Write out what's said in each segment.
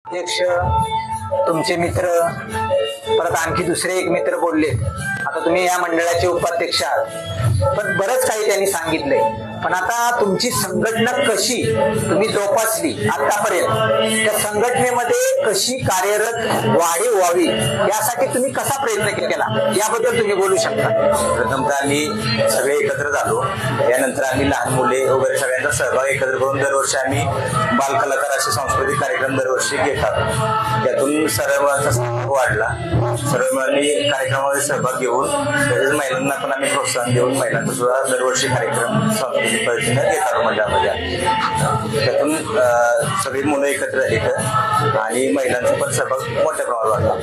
अध्यक्ष, तुमचे मित्र, परत आणखी दुसरे एक मित्र बोलले. आता तुम्ही या मंडळाचे उपाध्यक्ष आहात, पण बरंच काही त्यांनी सांगितलंय. पण आता तुमची संघटना कशी तुम्ही जोपासली आतापर्यंत, त्या संघटनेमध्ये कशी कार्यरत वाढीव व्हावी यासाठी तुम्ही कसा प्रयत्न केला, याबद्दल तुम्ही बोलू शकता. प्रथमतः आम्ही सगळे एकत्र झालो. यानंतर आम्ही लहान मुले वगैरे सगळ्यांचा सहभाग एकत्र करून दरवर्षी आम्ही बालकलाकार असे सांस्कृतिक कार्यक्रम दरवर्षी घेतात. त्यातून सर्वांचा सहभाग वाढला. सर्व मुलांनी कार्यक्रमामध्ये सहभाग घेऊन तसेच महिलांना पण आम्ही प्रोत्साहन देऊन महिलांचा सुद्धा दरवर्षी कार्यक्रम सांस्कृतिक पद्धतीने घेतात मंडळामध्ये. त्यातून सगळी मुलं एकत्र झाली आणि महिलांचा पण सहभाग मोठ्या प्रमाणात वाढला.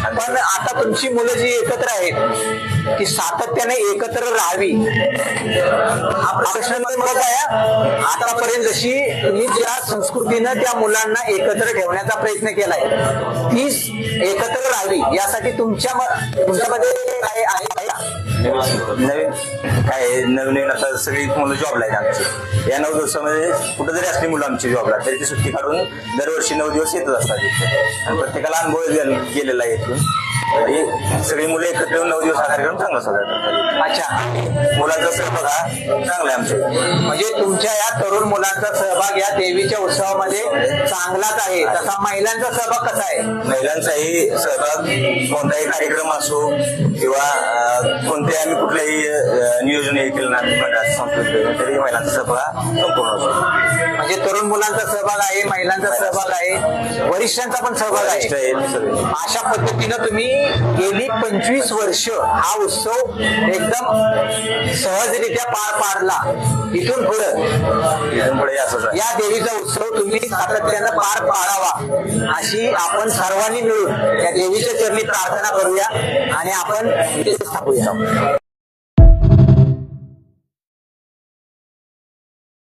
पण आता तुमची मुलं जी एकत्र आहेत ती सातत्याने एकत्र राहावी हा प्रश्न महत्वाचा आहे. आतापर्यंत जशी तुम्ही ज्या संस्कृतीनं त्या मुलांना एकत्र ठेवण्याचा प्रयत्न केलाय ती एकत्र राहावी यासाठी तुमच्यामध्ये काय आहे का? नवीन आता सगळी मुलं जॉबला आहेत आमची. या 9 दिवसामध्ये कुठं जरी असली मुलं आमची जॉबला तरी ती सुट्टी काढून दरवर्षी 9 दिवस येतच असतात इथे. आणि प्रत्येकाला अनुभव गेलेला आहे इथून. सगळी मुलं एकत्र येऊन 9 दिवस हा कार्यक्रम चांगला साजरा करतात. अच्छा, मुलांचा सहभाग हा चांगला आहे आमच्या. म्हणजे तुमच्या या तरुण मुलांचा सहभाग या देवीच्या उत्सवामध्ये चांगलाच आहे. तसा महिलांचा सहभाग कसा आहे? महिलांचाही सहभाग कोणताही कार्यक्रम असो किंवा कोणत्याही आम्ही कुठल्याही नियोजन केलं ना मंडळाचं संस्कृती तरी महिलांचा सहभाग संपूर्ण असतो. म्हणजे तरुण मुलांचा सहभाग आहे, महिलांचा सहभाग आहे, वरिष्ठांचा पण सहभाग आहे. अशा पद्धतीनं तुम्ही गेली 25 वर्ष हा उत्सव एकदम सहजरित्या पार पाडला. इथून पुढे या देवीचा उत्सव तुम्ही सातत्यानं पार पाडावा अशी आपण सर्वांनी मिळून या देवीच्या चरणी प्रार्थना करूया आणि आपण इथे थांबूया.